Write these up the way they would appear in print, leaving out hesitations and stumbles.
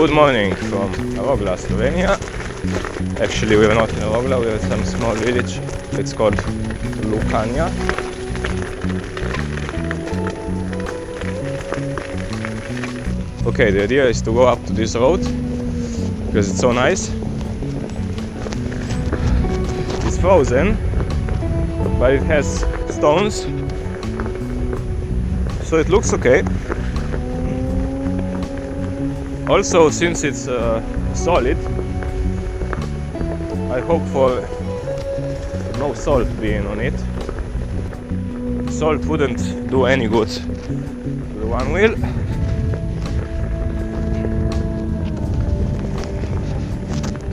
Good morning from Rogla, Slovenia. Actually, we're not in Rogla, we're in some small village. It's called Lukanja. Okay, the idea is to go up to this road because it's so nice. It's frozen, but it has stones, so it looks okay. Also, since it's solid, I hope for no salt being on it. Salt wouldn't do any good to the Onewheel.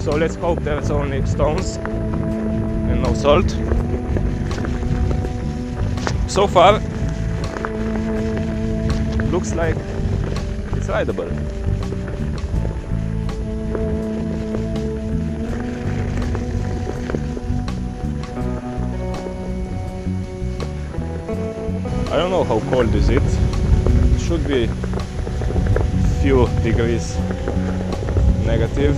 So let's hope there's only stones and no salt. So far, looks like it's rideable. I don't know how cold is it. It should be few degrees negative.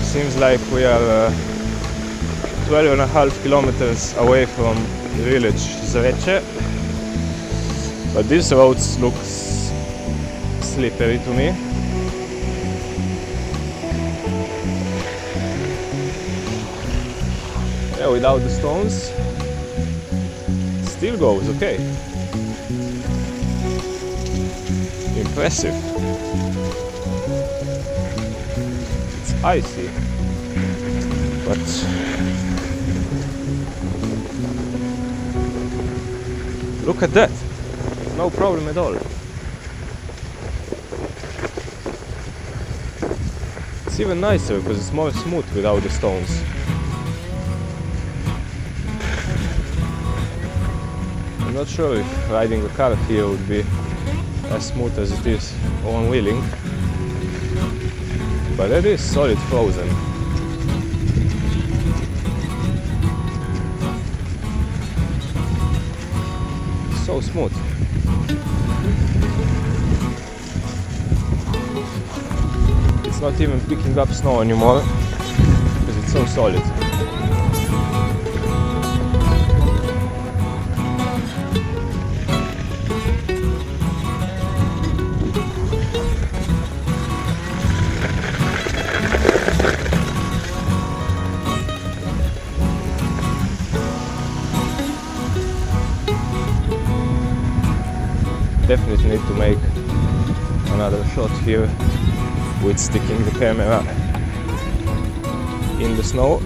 Seems like we are 12.5 kilometers away from the village Zreče, but this road looks slippery to me. Yeah, without the stones, it still goes okay. Impressive. It's icy, but look at that, no problem at all. It's even nicer because it's more smooth without the stones. I'm not sure if riding a car here would be as smooth as it is on wheeling, but it is solid frozen. So smooth. It's not even picking up snow anymore because it's so solid. Definitely need to make another shot here with sticking the camera in the snow.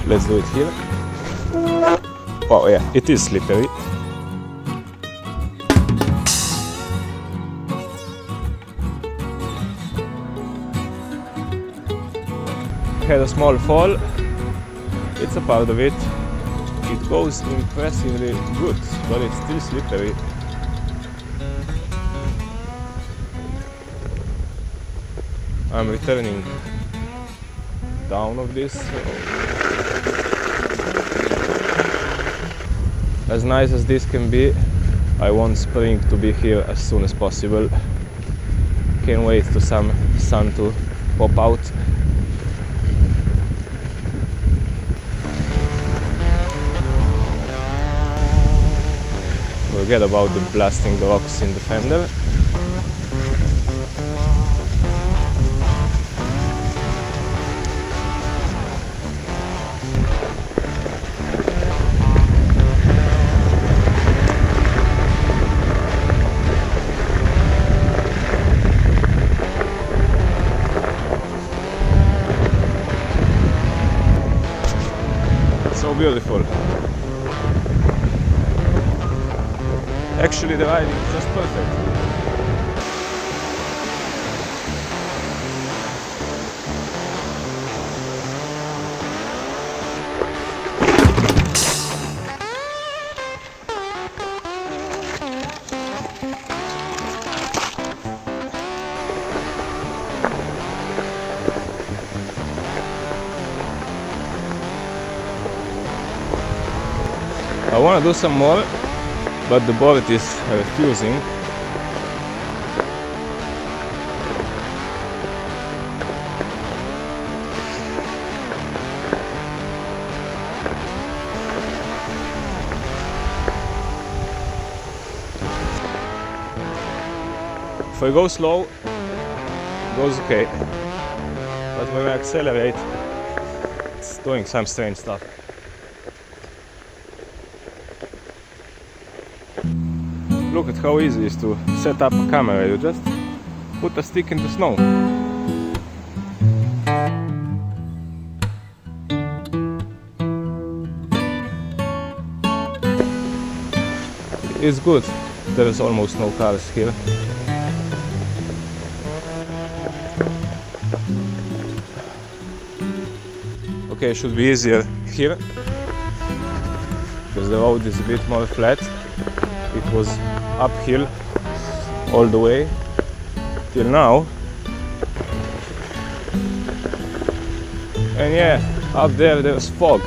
Let's do it here. Oh yeah, it is slippery. Had a small fall. It's a part of it. It goes impressively good, but it's still slippery. I'm returning down of this. As nice as this can be, I want spring to be here as soon as possible. Can't wait for some sun to pop out. Forget about the blasting the rocks in the fender. So beautiful. Actually, the riding is just perfect. want to do some more, but the board is refusing. If I go slow, it goes okay, but when I accelerate, it's doing some strange stuff. Look at how easy it is to set up a camera. You just put a stick in the snow. It's good. There is almost no cars here. Okay, it should be easier here because the road is a bit more flat. It was uphill all the way till now, and yeah, up there's fog.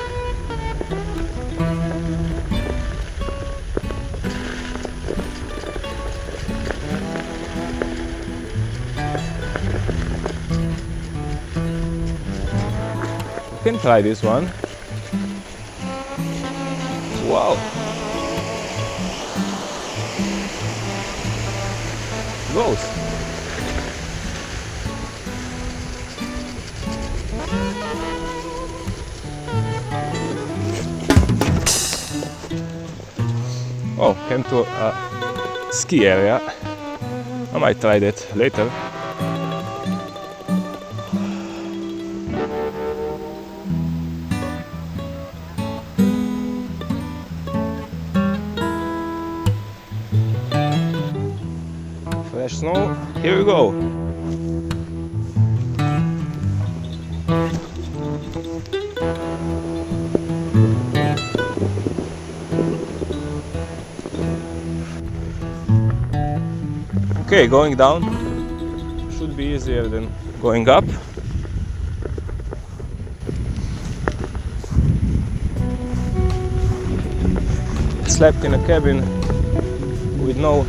You can try this one. Wow. Goes. Oh, came to a ski area. I might try that later. Fresh snow, here we go. Okay, going down should be easier than going up. Slept in a cabin with no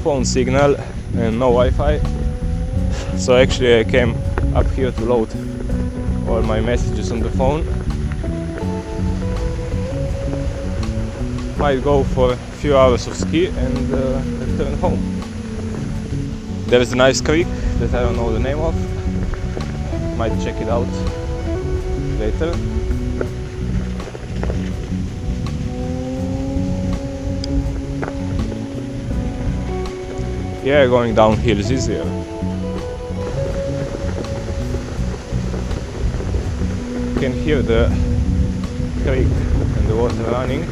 phone signal and no Wi-Fi, so actually I came up here to load all my messages on the phone. Might go for a few hours of ski and return home. There is a nice creek that I don't know the name of. Might check it out later. Yeah, going downhill is easier. You can hear the creek and the water running.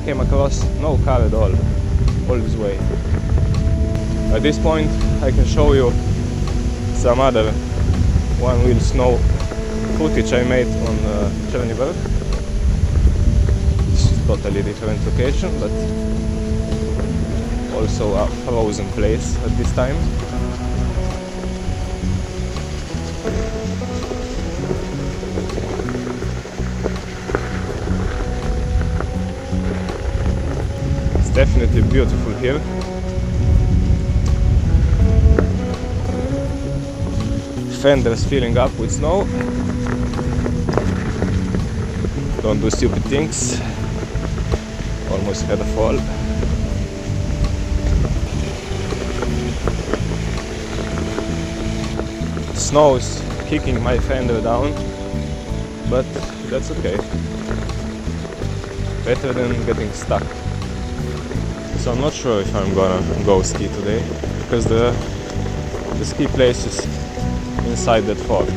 Came across no car at all this way. At this point I can show you some other one-wheel snow footage I made on Cherniberg. This is totally different location, but also a frozen place at this time. It's definitely beautiful here. Fenders filling up with snow. Don't do stupid things. Almost had a fall. Snow is kicking my fender down, but that's okay. Better than getting stuck. So I'm not sure if I'm gonna go ski today, because the ski place is inside that fog.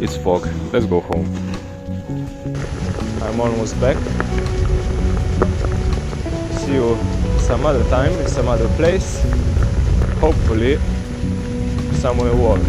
It's fog. Let's go home. I'm almost back. See you some other time in some other place, hopefully somewhere warm.